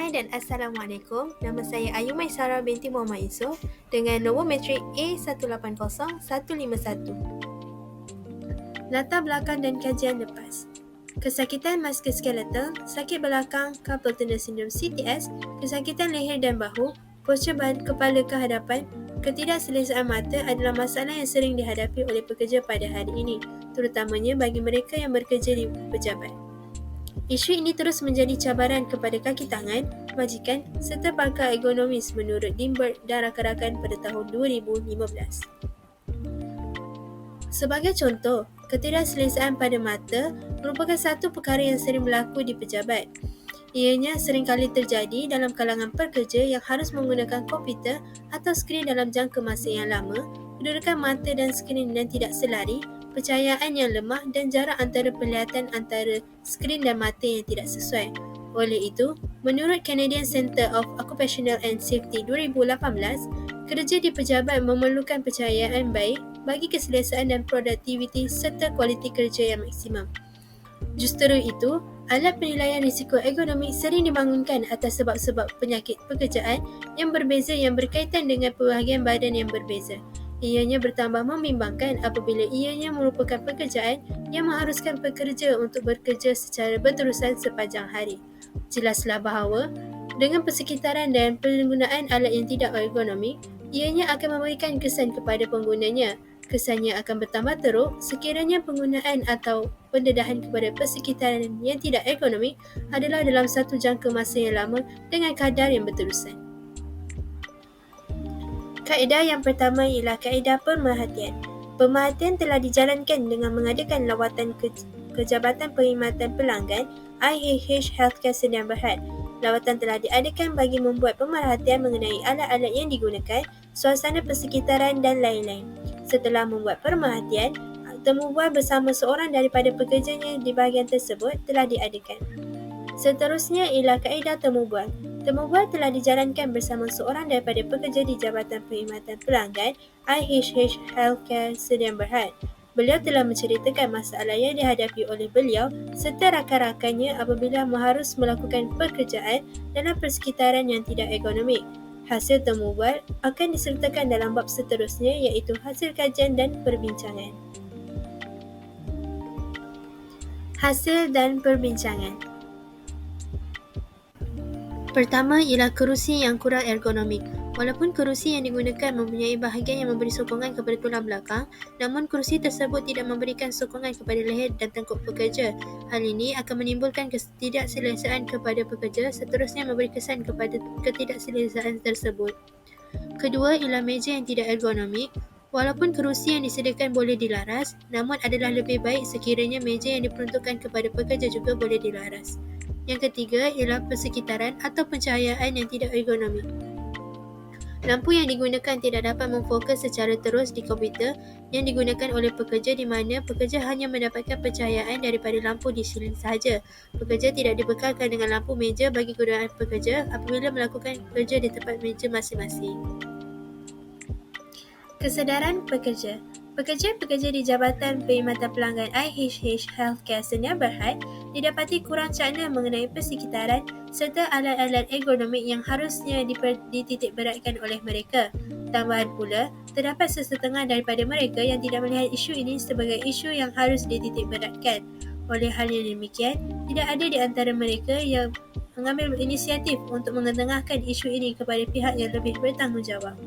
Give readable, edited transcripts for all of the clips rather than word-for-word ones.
Hai dan Assalamualaikum. Nama saya Ayu Maisara binti Muhammad Yusof dengan nombor matrik A180151. Latar belakang dan kajian lepas. Kesakitan musculoskeletal, sakit belakang, carpal tunnel syndrome CTS, kesakitan leher dan bahu, postur kepala ke hadapan, ketidakselesaan mata adalah masalah yang sering dihadapi oleh pekerja pada hari ini, terutamanya bagi mereka yang bekerja di pejabat. Isu ini terus menjadi cabaran kepada kaki tangan, majikan serta pakar ergonomis menurut Lindbergh dan rakan-rakan pada tahun 2015. Sebagai contoh, ketidakselesaan pada mata merupakan satu perkara yang sering berlaku di pejabat. Ianya seringkali terjadi dalam kalangan pekerja yang harus menggunakan komputer atau skrin dalam jangka masa yang lama, kedudukan mata dan skrin yang tidak selari, pencahayaan yang lemah dan jarak antara penglihatan antara skrin dan mata yang tidak sesuai. Oleh itu, menurut Canadian Centre of Occupational and Safety 2018, kerja di pejabat memerlukan pencahayaan baik bagi keselesaan dan produktiviti serta kualiti kerja yang maksimum. Justru itu, alat penilaian risiko ergonomik sering dibangunkan atas sebab-sebab penyakit pekerjaan yang berbeza yang berkaitan dengan pembahagian badan yang berbeza. Ianya bertambah membimbangkan apabila ianya merupakan pekerjaan yang mengharuskan pekerja untuk bekerja secara berterusan sepanjang hari. Jelaslah bahawa dengan persekitaran dan penggunaan alat yang tidak ergonomik, ianya akan memberikan kesan kepada penggunanya. Kesannya akan bertambah teruk sekiranya penggunaan atau pendedahan kepada persekitaran yang tidak ergonomik adalah dalam satu jangka masa yang lama dengan kadar yang berterusan. Kaedah yang pertama ialah kaedah pemerhatian. Pemerhatian telah dijalankan dengan mengadakan lawatan ke Jabatan Perkhidmatan Pelanggan IHH Healthcare Sdn Bhd. Lawatan telah diadakan bagi membuat pemerhatian mengenai alat-alat yang digunakan, suasana persekitaran dan lain-lain. Setelah membuat pemerhatian, temubual bersama seorang daripada pekerjanya di bahagian tersebut telah diadakan. Seterusnya ialah kaedah temubual. Temubual telah dijalankan bersama seorang daripada pekerja di Jabatan Perkhidmatan Pelanggan IHH Healthcare Sdn Bhd. Beliau telah menceritakan masalah yang dihadapi oleh beliau serta rakan-rakannya apabila harus melakukan pekerjaan dalam persekitaran yang tidak ergonomik. Hasil temubual akan disertakan dalam bab seterusnya iaitu hasil kajian dan perbincangan. Hasil dan perbincangan. Pertama ialah kerusi yang kurang ergonomik. Walaupun kerusi yang digunakan mempunyai bahagian yang memberi sokongan kepada tulang belakang, namun kerusi tersebut tidak memberikan sokongan kepada leher dan tengkuk pekerja. Hal ini akan menimbulkan ketidakselesaan kepada pekerja, seterusnya memberi kesan kepada ketidakselesaan tersebut. Kedua ialah meja yang tidak ergonomik. Walaupun kerusi yang disediakan boleh dilaras, namun adalah lebih baik sekiranya meja yang diperuntukkan kepada pekerja juga boleh dilaras. Yang ketiga ialah persekitaran atau pencahayaan yang tidak ergonomik. Lampu yang digunakan tidak dapat memfokus secara terus di komputer yang digunakan oleh pekerja di mana pekerja hanya mendapatkan pencahayaan daripada lampu di siling sahaja. Pekerja tidak dibekalkan dengan lampu meja bagi kegunaan pekerja apabila melakukan kerja di tempat meja masing-masing. Kesedaran pekerja. Pekerja-pekerja di Jabatan Perkhidmatan Pelanggan IHH Healthcare Sdn Bhd didapati kurang cakna mengenai persekitaran serta alat-alat ergonomik yang harusnya dititik beratkan oleh mereka. Tambahan pula, terdapat sesetengah daripada mereka yang tidak melihat isu ini sebagai isu yang harus dititik beratkan. Oleh hal yang demikian, tidak ada di antara mereka yang mengambil inisiatif untuk mengetengahkan isu ini kepada pihak yang lebih bertanggungjawab.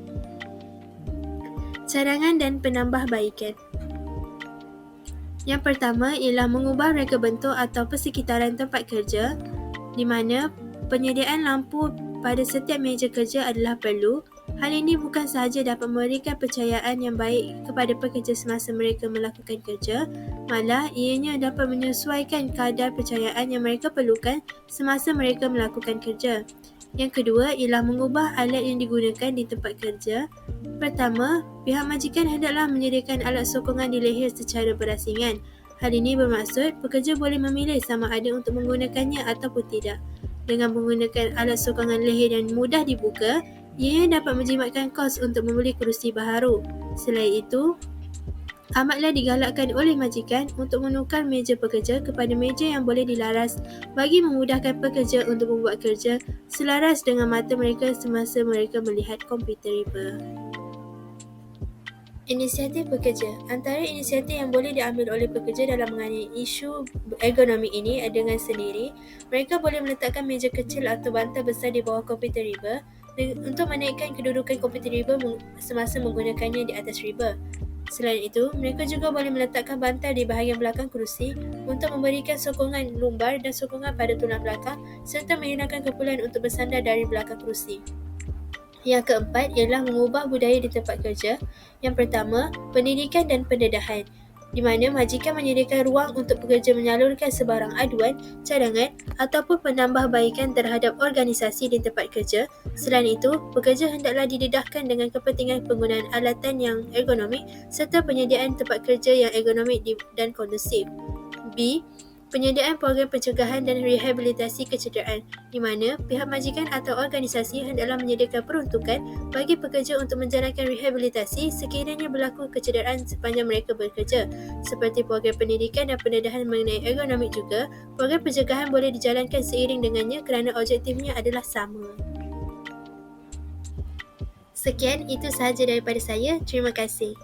Cadangan dan penambahbaikan. Yang pertama ialah mengubah reka bentuk atau persekitaran tempat kerja di mana penyediaan lampu pada setiap meja kerja adalah perlu. Hal ini bukan sahaja dapat memberikan pencahayaan yang baik kepada pekerja semasa mereka melakukan kerja, malah ianya dapat menyesuaikan kadar pencahayaan yang mereka perlukan semasa mereka melakukan kerja. Yang kedua ialah mengubah alat yang digunakan di tempat kerja. Pertama, pihak majikan hendaklah menyediakan alat sokongan di leher secara berasingan. Hal ini bermaksud pekerja boleh memilih sama ada untuk menggunakannya ataupun tidak. Dengan menggunakan alat sokongan leher yang mudah dibuka, ia dapat menjimatkan kos untuk membeli kerusi baharu. Selain itu, Amatlah digalakkan oleh majikan untuk menukar meja pekerja kepada meja yang boleh dilaras bagi memudahkan pekerja untuk membuat kerja selaras dengan mata mereka semasa mereka melihat komputer riba. Inisiatif pekerja. Antara inisiatif yang boleh diambil oleh pekerja dalam mengenai isu ergonomi ini dengan sendiri, mereka boleh meletakkan meja kecil atau bantal besar di bawah komputer riba untuk menaikkan kedudukan komputer riba semasa menggunakannya di atas riba. Selain itu, mereka juga boleh meletakkan bantal di bahagian belakang kerusi untuk memberikan sokongan lumbar dan sokongan pada tulang belakang serta menghilangkan keperluan untuk bersandar dari belakang kerusi. Yang keempat ialah mengubah budaya di tempat kerja. Yang pertama, pendidikan dan pendedahan, di mana majikan menyediakan ruang untuk pekerja menyalurkan sebarang aduan, cadangan ataupun penambahbaikan terhadap organisasi di tempat kerja. Selain itu, pekerja hendaklah didedahkan dengan kepentingan penggunaan alatan yang ergonomik serta penyediaan tempat kerja yang ergonomik dan kondusif. B. Penyediaan program pencegahan dan rehabilitasi kecederaan, di mana pihak majikan atau organisasi hendaklah menyediakan peruntukan bagi pekerja untuk menjalankan rehabilitasi sekiranya berlaku kecederaan sepanjang mereka bekerja. Seperti program pendidikan dan pendedahan mengenai ergonomik juga, program pencegahan boleh dijalankan seiring dengannya kerana objektifnya adalah sama. Sekian, itu sahaja daripada saya. Terima kasih.